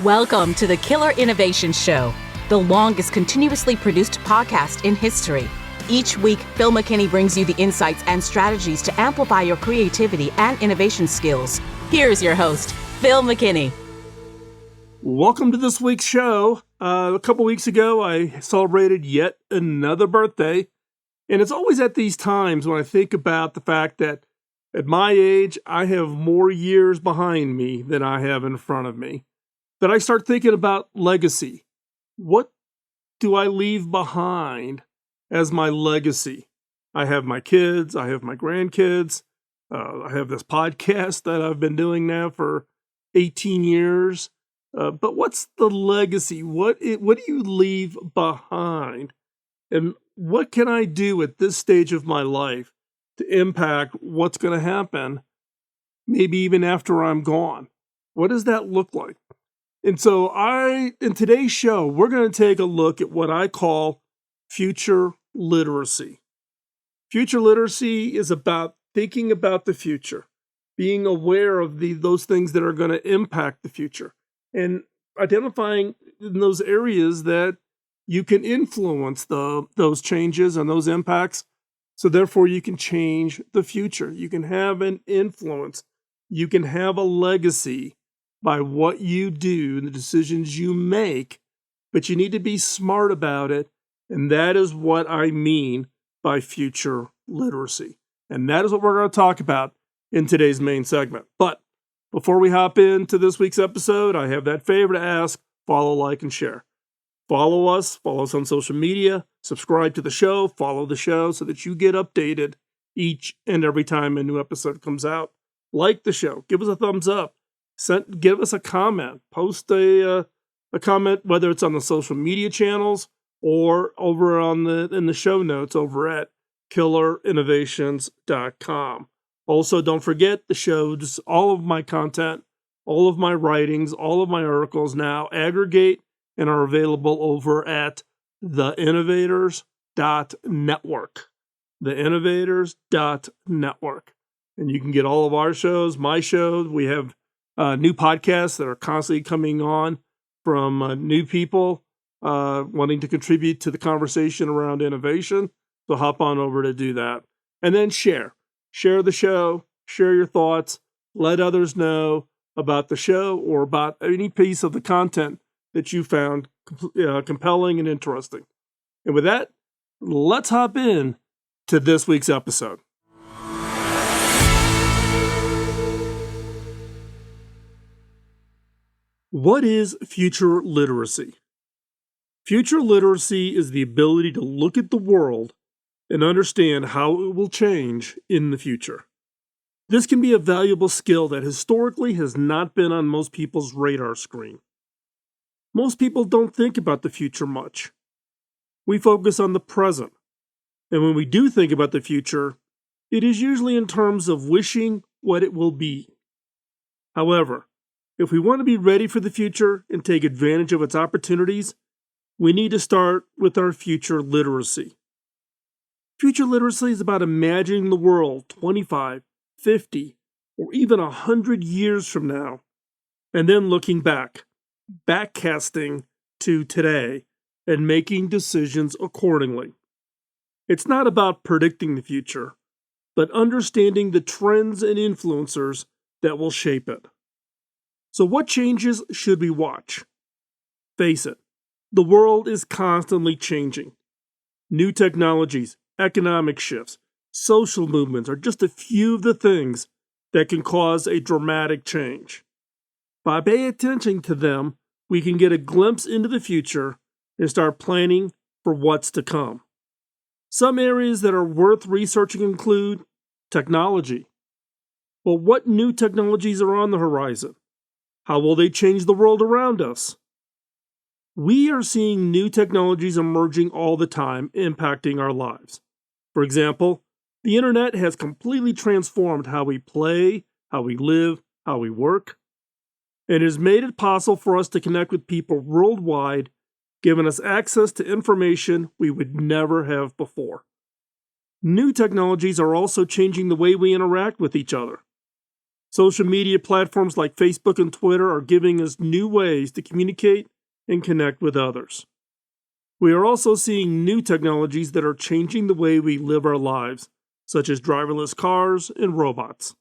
Welcome to the Killer Innovation Show, the longest continuously produced podcast in history. Each week, Phil McKinney brings you the insights and strategies to amplify your creativity and innovation skills. Here's your host, Phil McKinney. Welcome to this week's show. A couple weeks ago, I celebrated yet another birthday. And it's always at these times when I think about the fact that at my age, I have more years behind me than I have in front of me. But I start thinking about legacy. What do I leave behind as my legacy? I have my kids, I have my grandkids, I have this podcast that I've been doing now for 18 years. But what's the legacy? What do you leave behind? And what can I do at this stage of my life to impact what's going to happen, maybe even after I'm gone? What does that look like? And so in today's show, we're going to take a look at what I call future literacy. Future literacy is about thinking about the future, being aware of those things that are going to impact the future, and identifying in those areas that you can influence those changes and those impacts. So therefore, you can change the future. You can have an influence. You can have a legacy by what you do and the decisions you make, but you need to be smart about it. And that is what I mean by future literacy. And that is what we're going to talk about in today's main segment. But before we hop into this week's episode, I have that favor to ask: follow, like, and share. Follow us on social media, subscribe to the show, follow the show so that you get updated each and every time a new episode comes out. Like the show, give us a thumbs up. Give us a comment. Post a comment, whether it's on the social media channels or over in the show notes over at killerinnovations.com. Also, don't forget the shows, all of my content, all of my writings, all of my articles now aggregate and are available over at theinnovators.network. Theinnovators.network. And you can get all of our shows, my show. We have new podcasts that are constantly coming on from new people wanting to contribute to the conversation around innovation. So hop on over to do that. And then share. Share the show. Share your thoughts. Let others know about the show or about any piece of the content that you found compelling and interesting. And with that, let's hop in to this week's episode. What is future literacy? Future literacy is the ability to look at the world and understand how it will change in the future. This can be a valuable skill that historically has not been on most people's radar screen. Most people don't think about the future much. We focus on the present. And when we do think about the future, it is usually in terms of wishing what it will be. However, if we want to be ready for the future and take advantage of its opportunities, we need to start with our future literacy. Future literacy is about imagining the world 25, 50, or even 100 years from now, and then looking backcasting to today, and making decisions accordingly. It's not about predicting the future, but understanding the trends and influencers that will shape it. So what changes should we watch? Face it, the world is constantly changing. New technologies, economic shifts, social movements are just a few of the things that can cause a dramatic change. By paying attention to them, we can get a glimpse into the future and start planning for what's to come. Some areas that are worth researching include technology. Well, what new technologies are on the horizon? How will they change the world around us? We are seeing new technologies emerging all the time, impacting our lives. For example, the internet has completely transformed how we play, how we live, how we work, and has made it possible for us to connect with people worldwide, giving us access to information we would never have before. New technologies are also changing the way we interact with each other. Social media platforms like Facebook and Twitter are giving us new ways to communicate and connect with others. We are also seeing new technologies that are changing the way we live our lives, such as driverless cars and robots.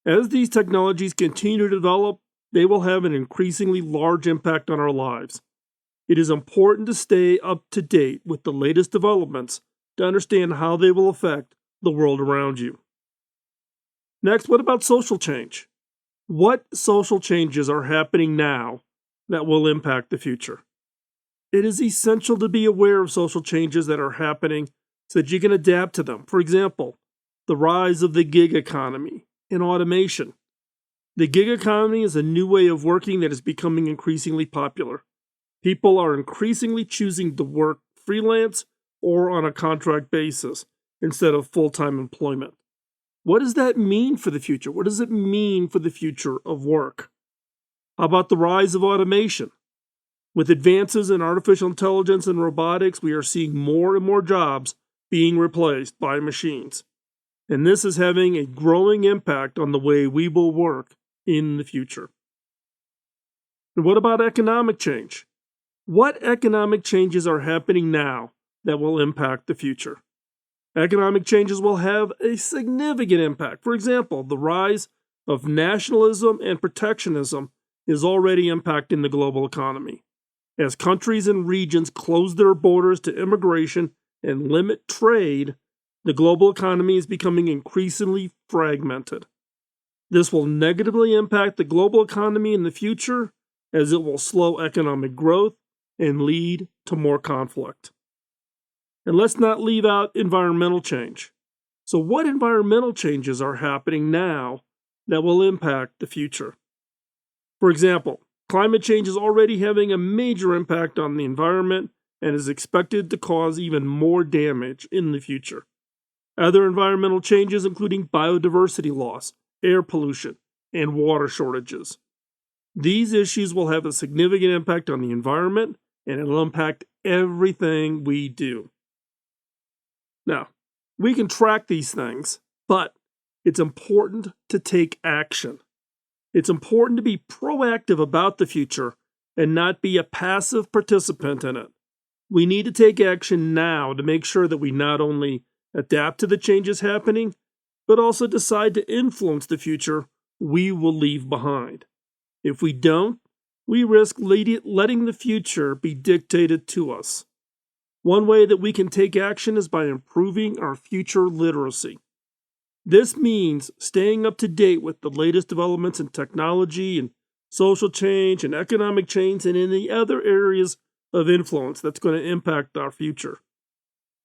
As these technologies continue to develop, they will have an increasingly large impact on our lives. It is important to stay up to date with the latest developments to understand how they will affect the world around you. Next, what about social change? What social changes are happening now that will impact the future? It is essential to be aware of social changes that are happening so that you can adapt to them. For example, the rise of the gig economy and automation. The gig economy is a new way of working that is becoming increasingly popular. People are increasingly choosing to work freelance or on a contract basis instead of full-time employment. What does that mean for the future? What does it mean for the future of work? How about the rise of automation? With advances in artificial intelligence and robotics, we are seeing more and more jobs being replaced by machines. And this is having a growing impact on the way we will work in the future. And what about economic change? What economic changes are happening now that will impact the future? Economic changes will have a significant impact. For example, the rise of nationalism and protectionism is already impacting the global economy. As countries and regions close their borders to immigration and limit trade, the global economy is becoming increasingly fragmented. This will negatively impact the global economy in the future, as it will slow economic growth and lead to more conflict. And let's not leave out environmental change. So, what environmental changes are happening now that will impact the future? For example, climate change is already having a major impact on the environment and is expected to cause even more damage in the future. Other environmental changes including biodiversity loss, air pollution, and water shortages. These issues will have a significant impact on the environment, and it'll impact everything we do. Now, we can track these things, but it's important to take action. It's important to be proactive about the future and not be a passive participant in it. We need to take action now to make sure that we not only adapt to the changes happening, but also decide to influence the future we will leave behind. If we don't, we risk letting the future be dictated to us. One way that we can take action is by improving our future literacy. This means staying up to date with the latest developments in technology and social change and economic change and in the other areas of influence that's going to impact our future.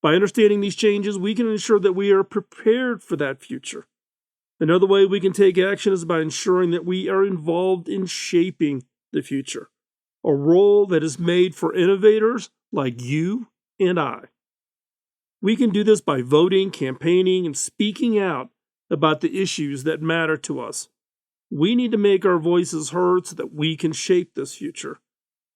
By understanding these changes, we can ensure that we are prepared for that future. Another way we can take action is by ensuring that we are involved in shaping the future, a role that is made for innovators like you and I. We can do this by voting, campaigning, and speaking out about the issues that matter to us. We need to make our voices heard so that we can shape this future.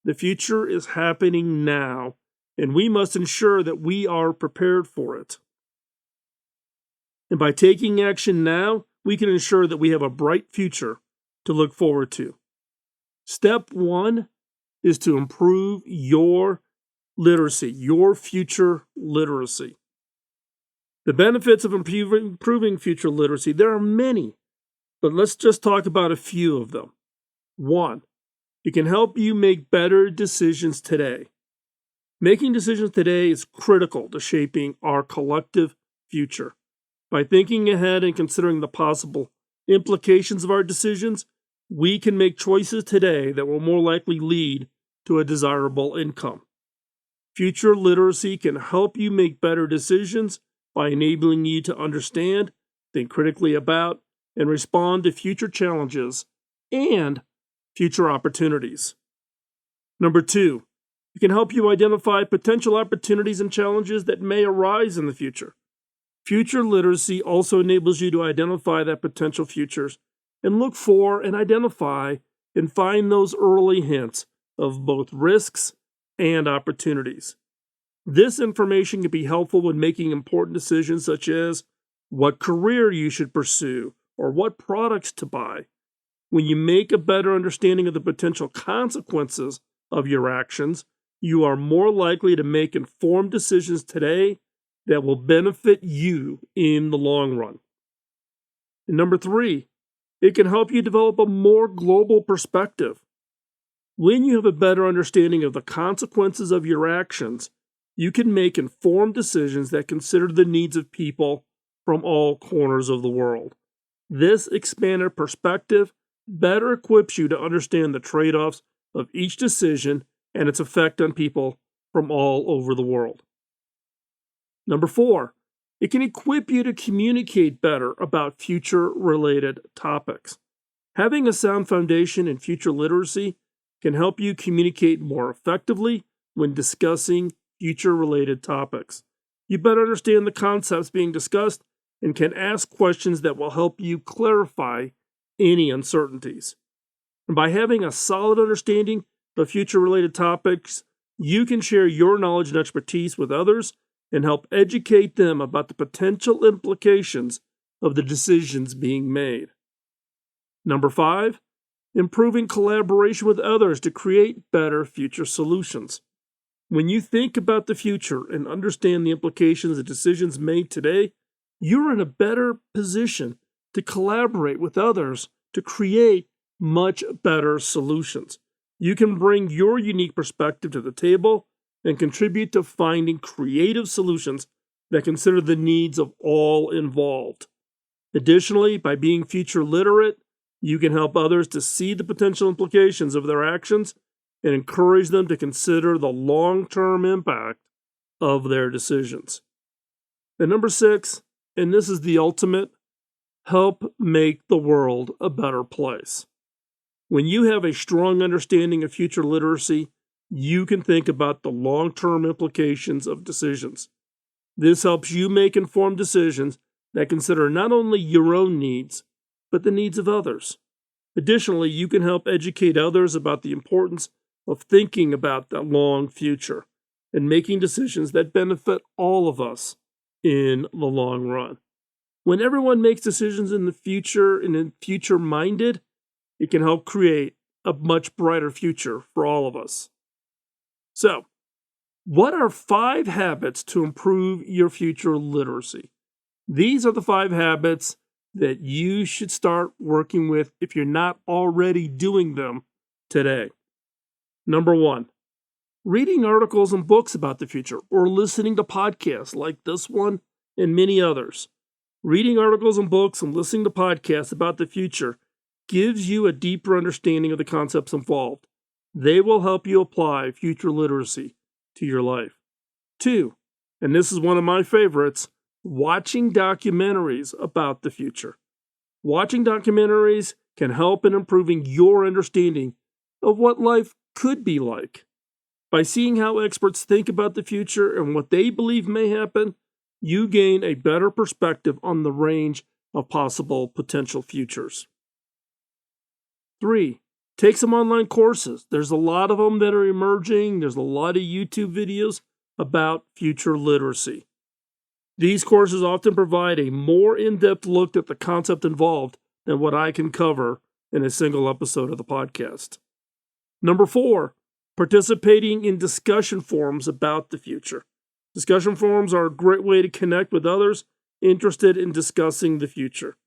The future is happening now, and we must ensure that we are prepared for it. And by taking action now, we can ensure that we have a bright future to look forward to. Step one is to improve your literacy, your future literacy. The benefits of improving future literacy, there are many, but let's just talk about a few of them. One, it can help you make better decisions today. Making decisions today is critical to shaping our collective future. By thinking ahead and considering the possible implications of our decisions, we can make choices today that will more likely lead to a desirable income. Future literacy can help you make better decisions by enabling you to understand, think critically about, and respond to future challenges and future opportunities. Number two, it can help you identify potential opportunities and challenges that may arise in the future. Future literacy also enables you to identify that potential futures and look for and identify and find those early hints of both risks and opportunities. This information can be helpful when making important decisions such as what career you should pursue or what products to buy. When you make a better understanding of the potential consequences of your actions, you are more likely to make informed decisions today that will benefit you in the long run. And number 3, it can help you develop a more global perspective. When you have a better understanding of the consequences of your actions, you can make informed decisions that consider the needs of people from all corners of the world. This expanded perspective better equips you to understand the trade-offs of each decision and its effect on people from all over the world. Number 4, it can equip you to communicate better about future-related topics. Having a sound foundation in future literacy can help you communicate more effectively when discussing future-related topics. You better understand the concepts being discussed and can ask questions that will help you clarify any uncertainties. And by having a solid understanding of future-related topics, you can share your knowledge and expertise with others and help educate them about the potential implications of the decisions being made. Number 5, improving collaboration with others to create better future solutions. When you think about the future and understand the implications of decisions made today, you're in a better position to collaborate with others to create much better solutions. You can bring your unique perspective to the table and contribute to finding creative solutions that consider the needs of all involved. Additionally, by being future literate, you can help others to see the potential implications of their actions and encourage them to consider the long-term impact of their decisions. And number 6, and this is the ultimate, help make the world a better place. When you have a strong understanding of future literacy, you can think about the long-term implications of decisions. This helps you make informed decisions that consider not only your own needs, but the needs of others. Additionally, you can help educate others about the importance of thinking about the long future and making decisions that benefit all of us in the long run. When everyone makes decisions in the future and in future-minded, it can help create a much brighter future for all of us. So, what are 5 habits to improve your future literacy? These are the 5 habits that you should start working with if you're not already doing them today. Number 1, reading articles and books about the future or listening to podcasts like this one and many others. Reading articles and books and listening to podcasts about the future gives you a deeper understanding of the concepts involved. They will help you apply future literacy to your life. 2, and this is one of my favorites, watching documentaries about the future. Watching documentaries can help in improving your understanding of what life could be like. By seeing how experts think about the future and what they believe may happen, you gain a better perspective on the range of possible potential futures. 3, take some online courses. There's a lot of them that are emerging. There's a lot of YouTube videos about future literacy. These courses often provide a more in-depth look at the concept involved than what I can cover in a single episode of the podcast. Number 4, participating in discussion forums about the future. Discussion forums are a great way to connect with others interested in discussing the future.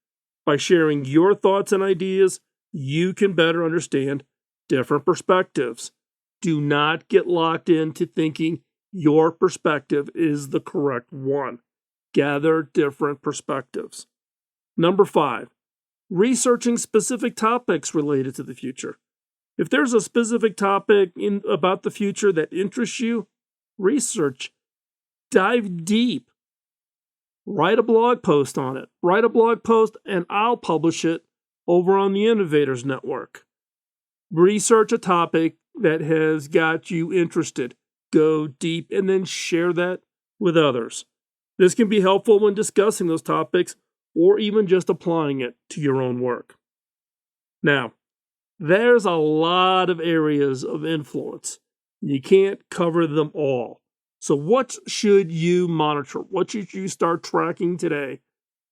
By sharing your thoughts and ideas, you can better understand different perspectives. Do not get locked into thinking your perspective is the correct one. Gather different perspectives. Number 5, researching specific topics related to the future. If there's a specific topic about the future that interests you, research. Dive deep. Write a blog post on it. Write a blog post and I'll publish it over on the Innovators Network. Research a topic that has got you interested. Go deep and then share that with others. This can be helpful when discussing those topics or even just applying it to your own work. Now, there's a lot of areas of influence. You can't cover them all. So what should you monitor? What should you start tracking today?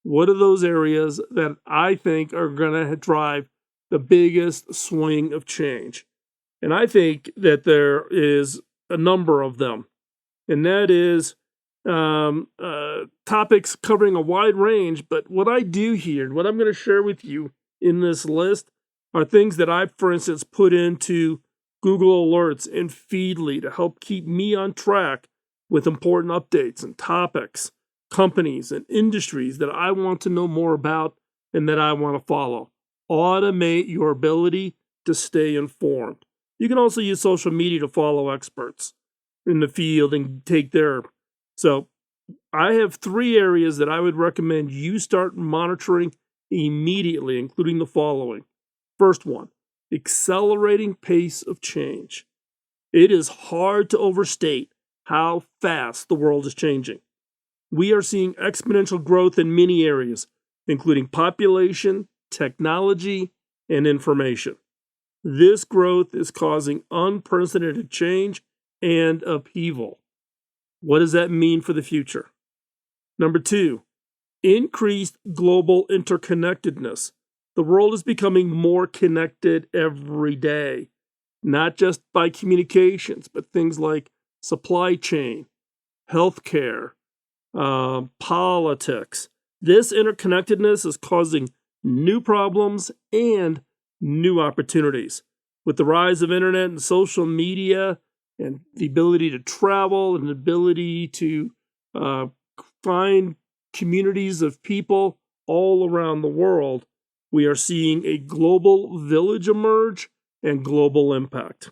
What are those areas that I think are going to drive the biggest swing of change? And I think that there is a number of them, and that is topics covering a wide range. But what I do here, and what I'm going to share with you in this list, are things that I've, for instance, put into Google Alerts and Feedly to help keep me on track with important updates and topics, companies, and industries that I want to know more about and that I want to follow. Automate your ability to stay informed. You can also use social media to follow experts in the field and take their. So I have 3 areas that I would recommend you start monitoring immediately, including the following. First one, accelerating pace of change. It is hard to overstate how fast the world is changing. We are seeing exponential growth in many areas, including population, technology, and information. This growth is causing unprecedented change and upheaval. What does that mean for the future? Number 2, increased global interconnectedness. The world is becoming more connected every day, not just by communications, but things like supply chain, healthcare, politics. This interconnectedness is causing new problems and new opportunities. With the rise of internet and social media and the ability to travel and the ability to find communities of people all around the world, we are seeing a global village emerge and global impact.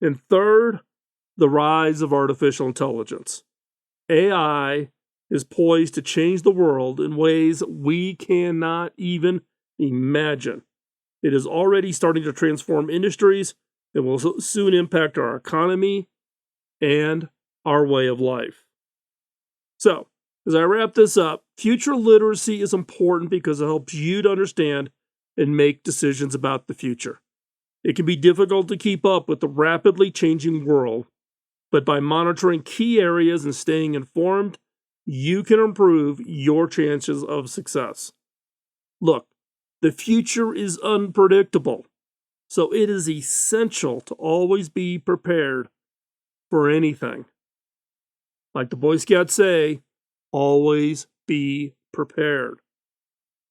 And third, the rise of artificial intelligence. AI is poised to change the world in ways we cannot even imagine. It is already starting to transform industries and will soon impact our economy and our way of life. So, as I wrap this up, future literacy is important because it helps you to understand and make decisions about the future. It can be difficult to keep up with the rapidly changing world, but by monitoring key areas and staying informed, you can improve your chances of success. Look, the future is unpredictable, so it is essential to always be prepared for anything. Like the Boy Scouts say, always be prepared.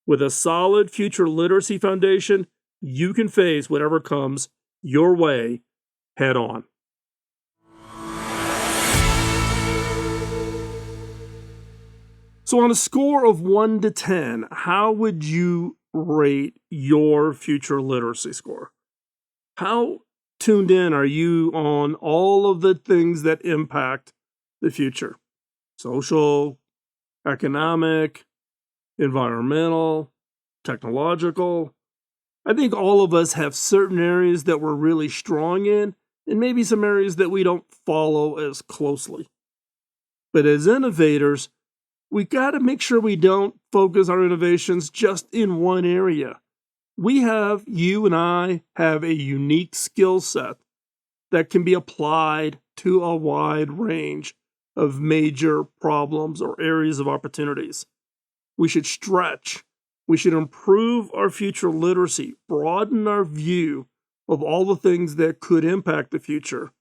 With a solid future literacy foundation, you can face whatever comes your way head on. So on a score of 1 to 10, how would you rate your future literacy score? How tuned in are you on all of the things that impact the future? Social, economic, environmental, technological. I think all of us have certain areas that we're really strong in, and maybe some areas that we don't follow as closely. But as innovators, we got to make sure we don't focus our innovations just in one area. You and I have a unique skill set that can be applied to a wide range of major problems or areas of opportunities. We should stretch. We should improve our future literacy, broaden our view of all the things that could impact the future,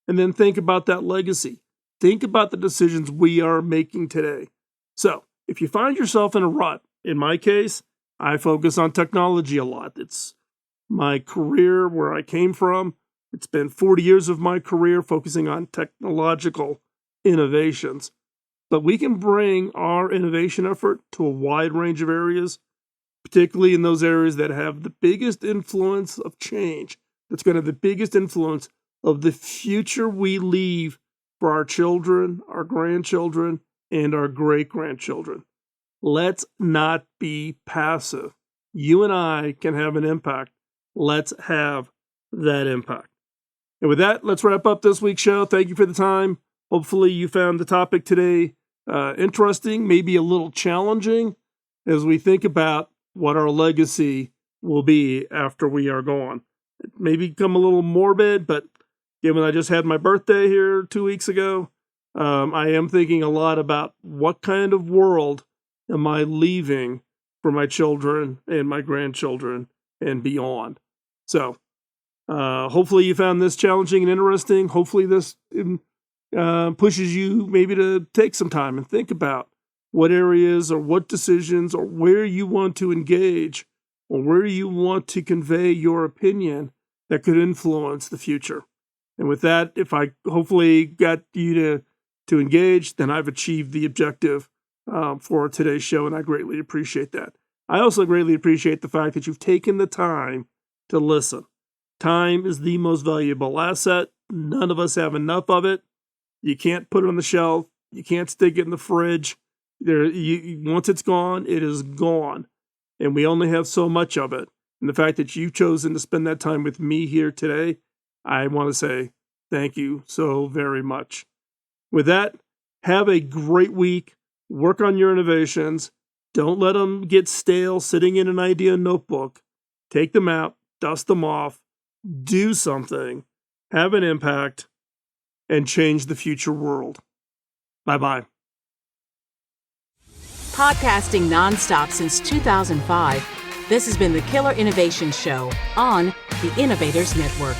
and then think about that legacy. Think about the decisions we are making today. So, if you find yourself in a rut, in my case, I focus on technology a lot. It's my career, where I came from. It's been 40 years of my career focusing on technological innovations. But we can bring our innovation effort to a wide range of areas, particularly in those areas that have the biggest influence of change, that's going to have the biggest influence of the future we leave for our children, our grandchildren, and our great-grandchildren. Let's not be passive. You and I can have an impact. Let's have that impact. And with that, let's wrap up this week's show. Thank you for the time. Hopefully you found the topic today interesting, maybe a little challenging, as we think about what our legacy will be after we are gone. It may become a little morbid, but given I just had my birthday here 2 weeks ago, I am thinking a lot about what kind of world am I leaving for my children and my grandchildren and beyond? So hopefully you found this challenging and interesting. Hopefully this pushes you maybe to take some time and think about what areas or what decisions or where you want to engage or where you want to convey your opinion that could influence the future. And with that, if I hopefully got you to engage, then I've achieved the objective for today's show, and I greatly appreciate that. I also greatly appreciate the fact that you've taken the time to listen. Time is the most valuable asset. None of us have enough of it. You can't put it on the shelf. You can't stick it in the fridge. Once it's gone, it is gone. And we only have so much of it. And the fact that you've chosen to spend that time with me here today, I want to say thank you so very much. With that, have a great week. Work on your innovations. Don't let them get stale sitting in an idea notebook. Take them out, dust them off, do something, have an impact, and change the future world. Bye-bye. Podcasting nonstop since 2005, this has been the Killer Innovation Show on the Innovators Network.